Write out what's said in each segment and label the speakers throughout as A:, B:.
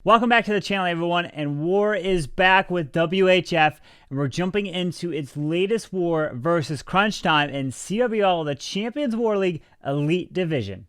A: Welcome back to the channel, everyone, and war is back with WHF, and we're jumping into its latest war versus Crunchtime in CWL, the Champions War League Elite Division.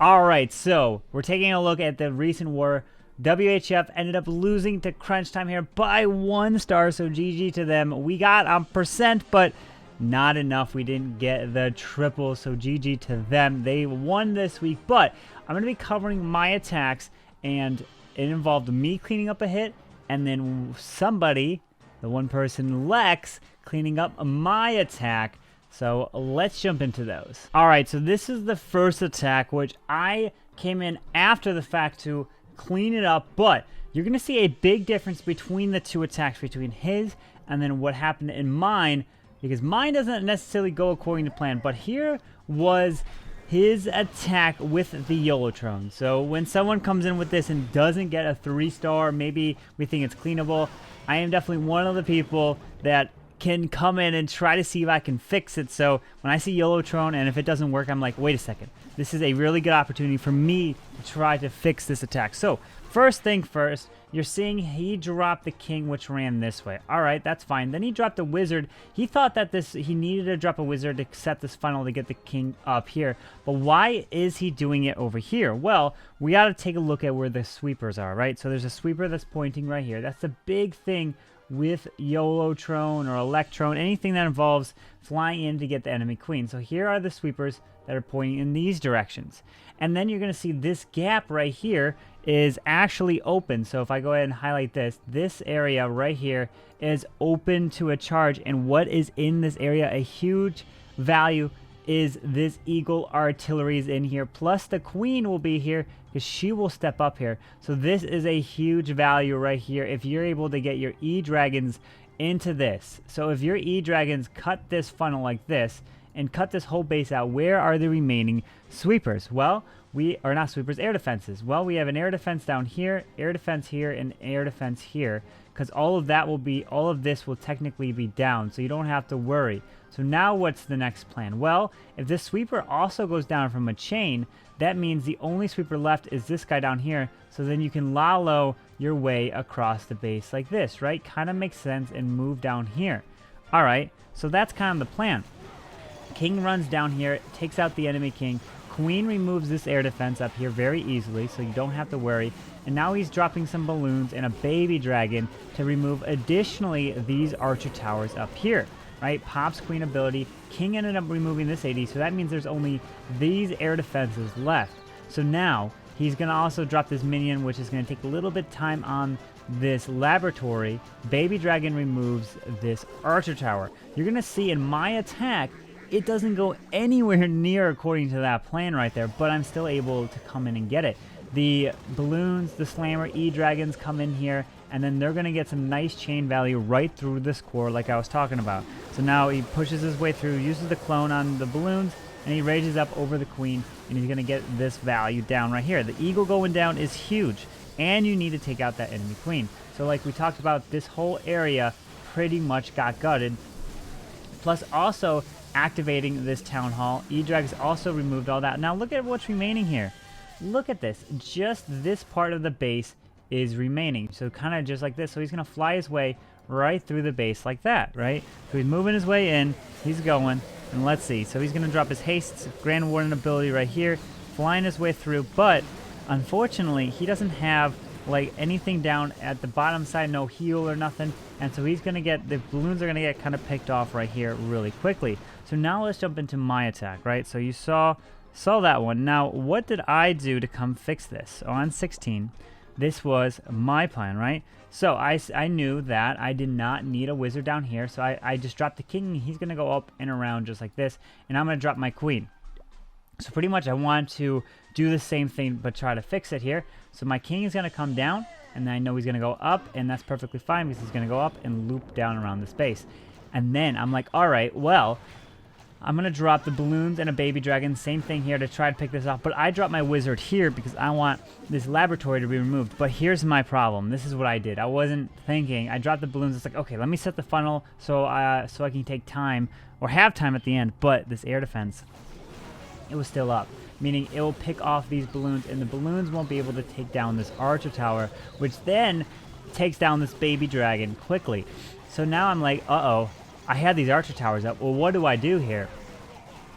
A: Alright, so we're taking a look at the recent war. WHF ended up losing to Crunchtime here by 1 star, so GG to them. We got a percent, but not enough. We didn't get the triple, so GG to them. They won this week, but I'm going to be covering my attacks, and it involved me cleaning up a hit, and then somebody, the one person Lex, cleaning up my attack. So let's jump into those. Alright, so this is the first attack, which I came in after the fact to clean it up, but you're going to see a big difference between the two attacks, between his and then what happened in mine, because mine doesn't necessarily go according to plan, but here was his attack with the YoloTrone. So when someone comes in with this and doesn't get a 3-star, maybe we think it's cleanable, I am definitely one of the people that can come in and try to see if I can fix it. So when I see YoloTrone and if it doesn't work, I'm like, wait a second, this is a really good opportunity for me to try to fix this attack. So first thing first, you're seeing he dropped the king, which ran this way. All right, that's fine. Then he dropped a wizard. He thought that he needed to drop a wizard to set this funnel to get the king up here. But why is he doing it over here? Well, we got to take a look at where the sweepers are, right? So there's a sweeper that's pointing right here. That's the big thing with YoloTrone or Electro, anything that involves flying in to get the enemy queen. So here are the sweepers that are pointing in these directions. And then you're going to see this gap right here is actually open. So if I go ahead and highlight this area right here is open to a charge. And what is in this area, a huge value, is this eagle artillery is in here. Plus the queen will be here because she will step up here. So this is a huge value right here if you're able to get your E-Dragons into this. So if your E-Dragons cut this funnel like this and cut this whole base out, where are the remaining sweepers? Well, we are not sweepers, air defenses. Well, we have an air defense down here, air defense here, and air defense here, because all of this will technically be down, so you don't have to worry. So now what's the next plan? Well, if this sweeper also goes down from a chain, that means the only sweeper left is this guy down here, so then you can lalo your way across the base like this, right? Kind of makes sense, and move down here. Alright, so that's kind of the plan. King runs down here, takes out the enemy king. Queen removes this air defense up here very easily, so you don't have to worry. And now he's dropping some balloons and a baby dragon to remove additionally these archer towers up here, right? Pops queen ability. King ended up removing this AD, so that means there's only these air defenses left. So now he's going to also drop this minion, which is going to take a little bit time on this laboratory. Baby dragon removes this archer tower. You're going to see in my attack, it doesn't go anywhere near according to that plan right there, but I'm still able to come in and get it. The balloons, the slammer, E-Dragons come in here, and then they're going to get some nice chain value right through this core like I was talking about. So now he pushes his way through, uses the clone on the balloons, and he rages up over the queen, and he's going to get this value down right here. The eagle going down is huge, and you need to take out that enemy queen. So like we talked about, this whole area pretty much got gutted. Plus also activating this town hall. EDrag has also removed all that. Now look at what's remaining here. Look at this. Just this part of the base is remaining. So kind of just like this. So he's going to fly his way right through the base like that, right? So he's moving his way in. He's going. And let's see. So he's going to drop his haste, Grand Warden ability right here. Flying his way through. But unfortunately, he doesn't have like anything down at the bottom side. No heal or nothing. And so he's going to get, the balloons are going to get kind of picked off right here really quickly. So now let's jump into my attack, right? So you saw that one. Now, what did I do to come fix this? On 16, this was my plan, right? So I knew that I did not need a wizard down here. So I just dropped the king. And he's going to go up and around just like this. And I'm going to drop my queen. So pretty much I want to do the same thing, but try to fix it here. So my king is going to come down. And then I know he's going to go up, and that's perfectly fine because he's going to go up and loop down around the space. And then I'm like, all right, well, I'm going to drop the balloons and a baby dragon. Same thing here to try to pick this off. But I dropped my wizard here because I want this laboratory to be removed. But here's my problem. This is what I did. I wasn't thinking. I dropped the balloons. It's like, okay, let me set the funnel so I can take time or have time at the end. But this air defense, it was still up. Meaning it will pick off these balloons and the balloons won't be able to take down this archer tower, which then takes down this baby dragon quickly. So now I'm like, uh-oh. I had these archer towers up. Well, what do I do here?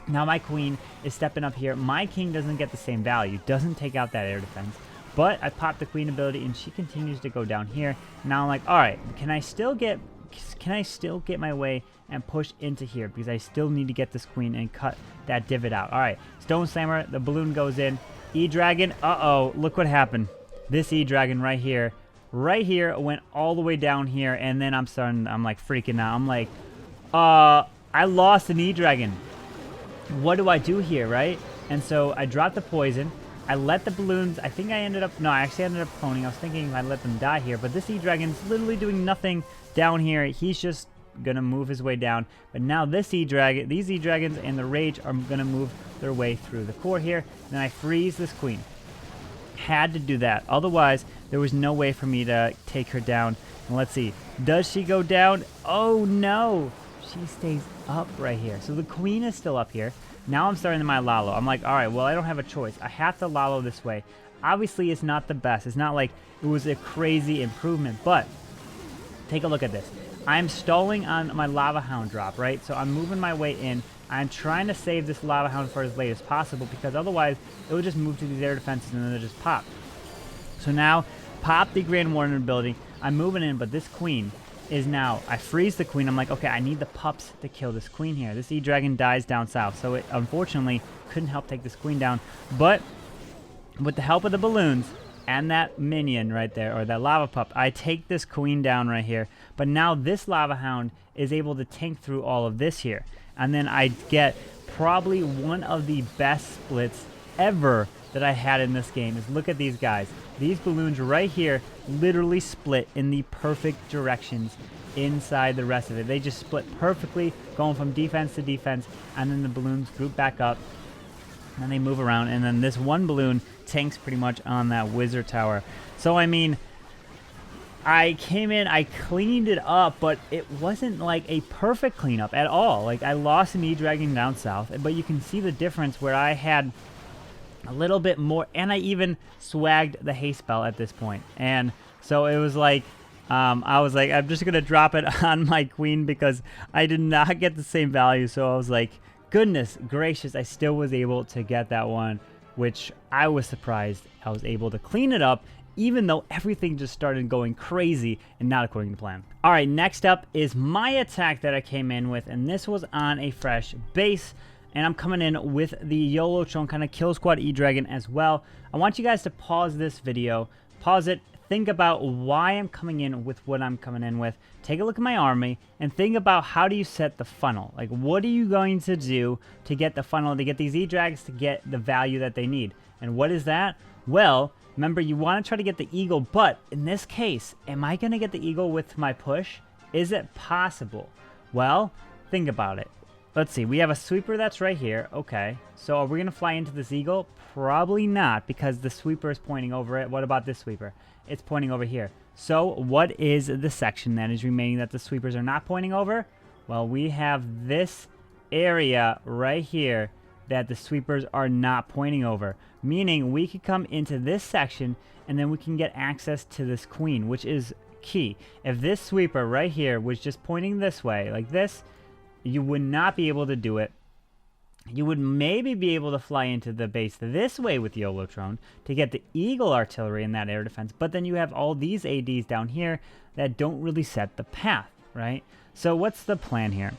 A: Now my queen is stepping up here. My king doesn't get the same value. Doesn't take out that air defense. But I popped the queen ability and she continues to go down here. Now I'm like, all right, can I still get my way and push into here? Because I still need to get this queen and cut that divot out. All right, Stone Slammer, the balloon goes in. E-Dragon, uh-oh, look what happened. This E-Dragon right here went all the way down here. And then I'm like freaking out. I'm like, I lost an E-Dragon. What do I do here, right? And so I dropped the poison. I let the balloons, I think I ended up, no, I actually ended up cloning. I was thinking I let them die here, but this E-Dragon's literally doing nothing down here. He's just gonna move his way down. But now this E-Dragon, these E-Dragons and the Rage are gonna move their way through the core here. And then I freeze this queen. Had to do that. Otherwise, there was no way for me to take her down. And let's see, does she go down? Oh no! She stays up right here. So the queen is still up here. Now I'm starting my Lalo. I'm like, all right, well, I don't have a choice. I have to Lalo this way. Obviously, it's not the best. It's not like it was a crazy improvement, but take a look at this. I'm stalling on my Lava Hound drop, right? So I'm moving my way in. I'm trying to save this Lava Hound for as late as possible because otherwise it would just move to these air defenses and then they'll just pop. So now, pop the Grand Warden ability. I'm moving in, but this queen is now, I freeze the queen. I'm like, okay, I need the pups to kill this queen here. This E-Dragon dies down south, so it unfortunately couldn't help take this queen down. But with the help of the balloons and that minion right there, or that lava pup, I take this queen down right here. But now this Lava Hound is able to tank through all of this here. And then I get probably one of the best splits ever that I had in this game. Is look at these guys. These balloons right here literally split in the perfect directions inside the rest of it. They just split perfectly, going from defense to defense, and then the balloons group back up, and they move around, and then this one balloon tanks pretty much on that wizard tower. So, I mean, I came in, I cleaned it up, but it wasn't like a perfect cleanup at all. Like, I lost an E-Dragon down south, but you can see the difference where I had a little bit more, and I even swagged the haste spell at this point. And so it was like, I was like, I'm just going to drop it on my queen because I did not get the same value. So I was like, goodness gracious, I still was able to get that one, which I was surprised I was able to clean it up, even though everything just started going crazy and not according to plan. All right, next up is my attack that I came in with, and this was on a fresh base. And I'm coming in with the YoloTrone kind of Kill Squad E-Dragon as well. I want you guys to pause this video, pause it, think about why I'm coming in with what I'm coming in with. Take a look at my army and think about how do you set the funnel. Like, what are you going to do to get the funnel, to get these E-Drags to get the value that they need? And what is that? Well, remember, you want to try to get the eagle, but in this case, am I going to get the eagle with my push? Is it possible? Well, think about it. Let's see, we have a sweeper that's right here. Okay, so are we going to fly into this eagle? Probably not, because the sweeper is pointing over it. What about this sweeper? It's pointing over here. So what is the section that is remaining that the sweepers are not pointing over? Well, we have this area right here that the sweepers are not pointing over. Meaning we could come into this section and then we can get access to this queen, which is key. If this sweeper right here was just pointing this way, like this, you would not be able to do it. You would maybe be able to fly into the base this way with YoloTrone to get the Eagle artillery in that air defense, but then you have all these ADs down here that don't really set the path, right? So what's the plan here?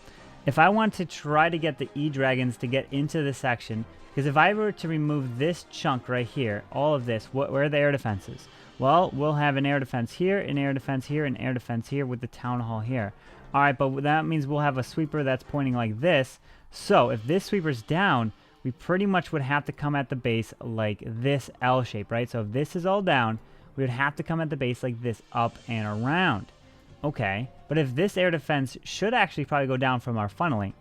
A: If I want to try to get the E-Dragons to get into this section, because if I were to remove this chunk right here, all of this, where are the air defenses? Well, we'll have an air defense here, an air defense here, an air defense here with the town hall here. All right, but that means we'll have a sweeper that's pointing like this. So if this sweeper's down, we pretty much would have to come at the base like this L shape, right? So if this is all down, we would have to come at the base like this, up and around. Okay, but if this air defense should actually probably go down from our funneling,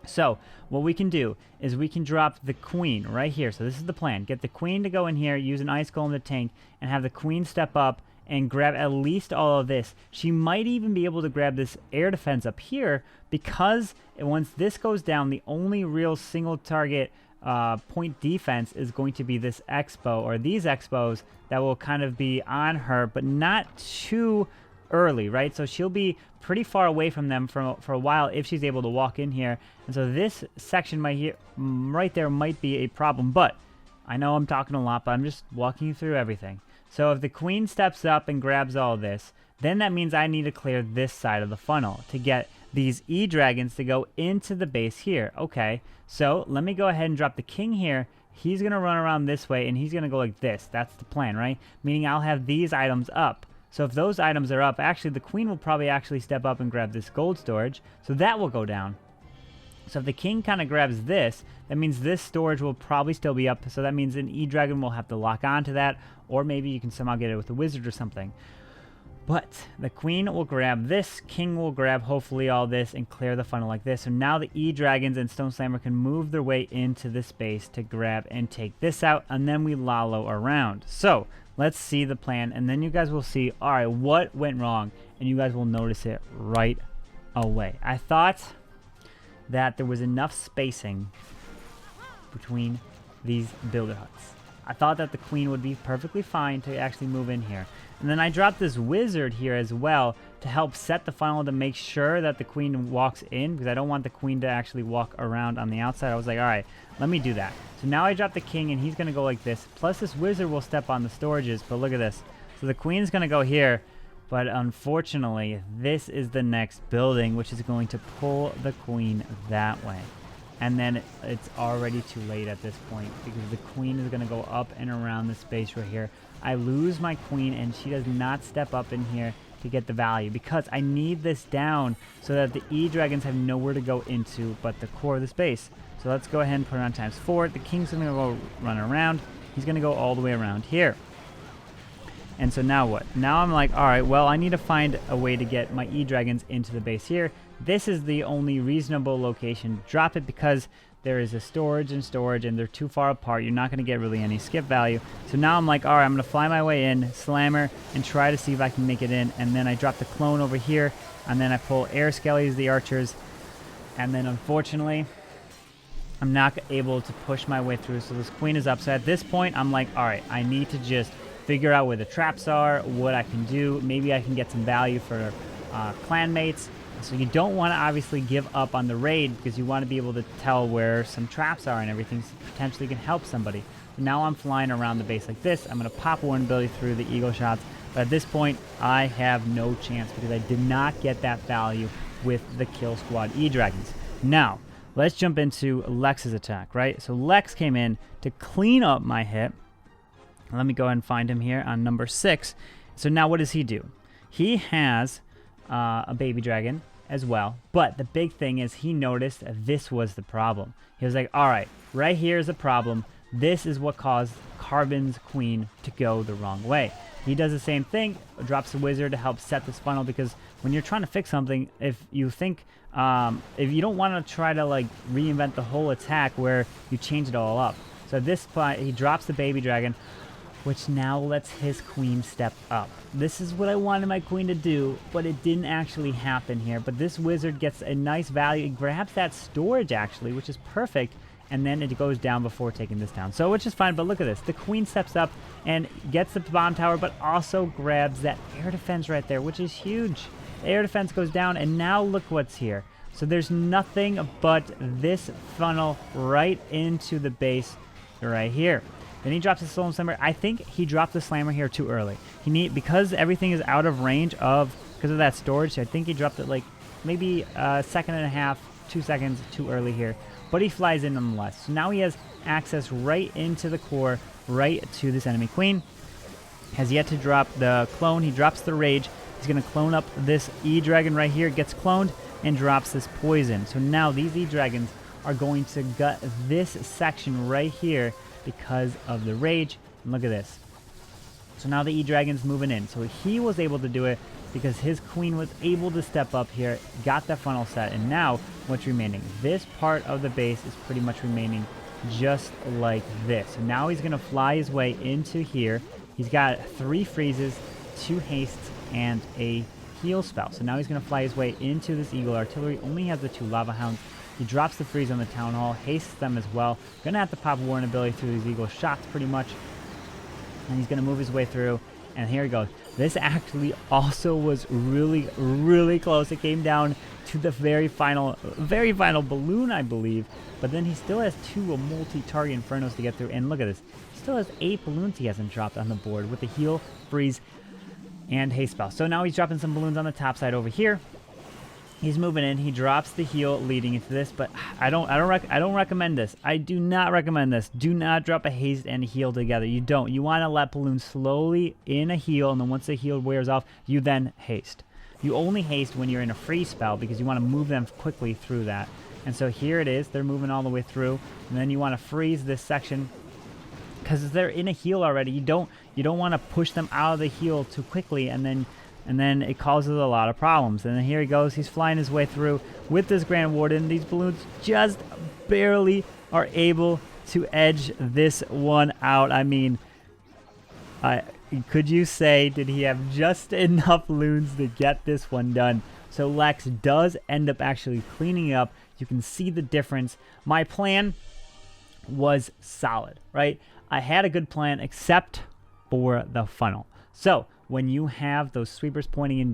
A: So what we can do is we can drop the queen right here. So this is the plan. Get the queen to go in here, use an ice golem to tank, and have the queen step up and grab at least all of this. She might even be able to grab this air defense up here, because once this goes down, the only real single target point defense is going to be this expo, or these expos that will kind of be on her, but not too early, right? So she'll be pretty far away from them for a while if she's able to walk in here. And so this section right there might be a problem, but I know I'm talking a lot, but I'm just walking you through everything. So if the queen steps up and grabs all this, then that means I need to clear this side of the funnel to get these E-dragons to go into the base here. Okay, so let me go ahead and drop the king here. He's going to run around this way, and he's going to go like this. That's the plan, right? Meaning I'll have these items up. So if those items are up, actually the queen will probably actually step up and grab this gold storage. So that will go down. So if the king kind of grabs this, that means this storage will probably still be up. So that means an E-dragon will have to lock onto that, or maybe you can somehow get it with a wizard or something. But the queen will grab this, king will grab hopefully all this and clear the funnel like this. So now the E-dragons and Stone Slammer can move their way into the space to grab and take this out, and then we lollo around. So let's see the plan, and then you guys will see, all right, what went wrong, and you guys will notice it right away. I thought that there was enough spacing between these builder huts. I thought that the queen would be perfectly fine to actually move in here. And then I dropped this wizard here as well to help set the funnel to make sure that the queen walks in, because I don't want the queen to actually walk around on the outside. I was like, all right, let me do that. So now I dropped the king, and he's going to go like this. Plus this wizard will step on the storages, but look at this. So the queen's going to go here, but unfortunately, this is the next building, which is going to pull the queen that way. And then it's already too late at this point, because the queen is going to go up and around the space right here. I lose my queen, and she does not step up in here to get the value, because I need this down so that the E-dragons have nowhere to go into but the core of the space. So let's go ahead and put it on ×4. The king's going to go run around. He's going to go all the way around here. And so now what? Now I'm like, all right, well, I need to find a way to get my E-dragons into the base here. This is the only reasonable location to drop it, because there is a storage and they're too far apart. You're not going to get really any skip value. So now I'm like, all right, I'm going to fly my way in, slammer, and try to see if I can make it in. And then I drop the clone over here, and then I pull air skellies, the archers, and then unfortunately, I'm not able to push my way through. So this queen is up. So at this point, I'm like, all right, I need to just figure out where the traps are, what I can do. Maybe I can get some value for clanmates. So you don't want to obviously give up on the raid, because you want to be able to tell where some traps are and everything, so potentially can help somebody. So now I'm flying around the base like this. I'm going to pop one ability through the eagle shots, but at this point I have no chance, because I did not get that value with the kill squad E-dragons. Now let's jump into Lex's attack, right? So Lex came in to clean up my hit. Let me go ahead and find him here on number 6. So now what does he do? He has a baby dragon as well, but the big thing is he noticed this was the problem. He was like, all right, right here is a problem. This is what caused Carbon's queen to go the wrong way. He does the same thing, drops a wizard to help set this funnel, because when you're trying to fix something, if you think, if you don't want to try to like reinvent the whole attack where you change it all up. So at this point, he drops the baby dragon, which now lets his queen step up. This is what I wanted my queen to do, but it didn't actually happen here. But this wizard gets a nice value. It grabs that storage, actually, which is perfect, and then it goes down before taking this down. So, which is fine, but look at this. The queen steps up and gets the bomb tower, but also grabs that air defense right there, which is huge. The air defense goes down, and now look what's here. So there's nothing but this funnel right into the base right here. Then he drops the Stone Slammer. I think he dropped the Slammer here too early. Because everything is out of range because of that storage. So I think he dropped it like maybe a second and a half, 2 seconds too early here. But he flies in nonetheless. So now he has access right into the core, right to this enemy queen. Has yet to drop the clone. He drops the rage. He's going to clone up this E-dragon right here. Gets cloned and drops this poison. So now these E-dragons are going to gut this section right here because of the rage. And look at this. So now the E-dragon's moving in. So he was able to do it. because his queen was able to step up here, got that funnel set, and now what's remaining? This part of the base is pretty much remaining just like this. So now he's going to fly his way into here. He's got 3 freezes, 2 hastes, and a heal spell. So now he's going to fly his way into this Eagle Artillery. Only has the 2 Lava Hounds. He drops the freeze on the Town Hall, hastes them as well. Going to have to pop Warren ability through these Eagle shots pretty much. And he's going to move his way through. And here he goes. This actually also was really, really close. It came down to the very final balloon, I believe. But then he still has 2 multi-target Infernos to get through. And look at this. He still has 8 balloons he hasn't dropped on the board with the heal, freeze, and haste spell. So now he's dropping some balloons on the top side over here. He's moving in. He drops the heal leading into this, but I don't recommend this. I do not recommend this. Do not drop a haste and a heal together. You don't. You want to let balloons slowly in a heal, and then once the heal wears off, you then haste. You only haste when you're in a free spell because you want to move them quickly through that. And so here it is. They're moving all the way through, and then you want to freeze this section because they're in a heal already. You don't want to push them out of the heal too quickly, and then it causes a lot of problems. And then here he goes. He's flying his way through with this Grand Warden. These balloons just barely are able to edge this one out. I mean, could you say, did he have just enough loons to get this one done? So Lex does end up actually cleaning it up. You can see the difference. My plan was solid, right? I had a good plan except for the funnel. So when you have those sweepers pointing in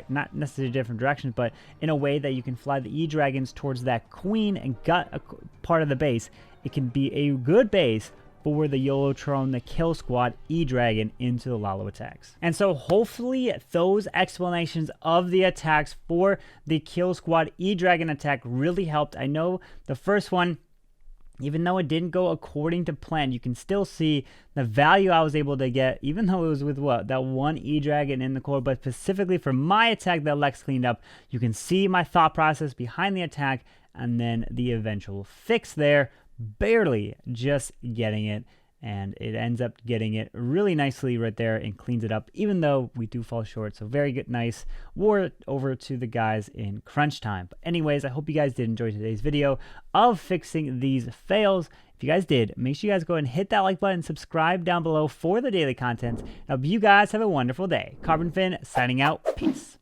A: not necessarily different directions, but in a way that you can fly the E-Dragons towards that queen and gut a part of the base, it can be a good base for the YoloTrone, the Kill Squad E-Dragon into the Lalo attacks. And so hopefully those explanations of the attacks for the Kill Squad E-Dragon attack really helped. I know the first one, even though it didn't go according to plan, you can still see the value I was able to get, even though it was with that 1 E-Dragon in the core, but specifically for my attack that Lex cleaned up, you can see my thought process behind the attack and then the eventual fix there, barely just getting it. And it ends up getting it really nicely right there and cleans it up, even though we do fall short. So very good, nice war over to the guys in Crunchtime. But anyways, I hope you guys did enjoy today's video of fixing these fails. If you guys did, make sure you guys go ahead and hit that like button, subscribe down below for the daily content. I hope you guys have a wonderful day. Carbonfin signing out. Peace.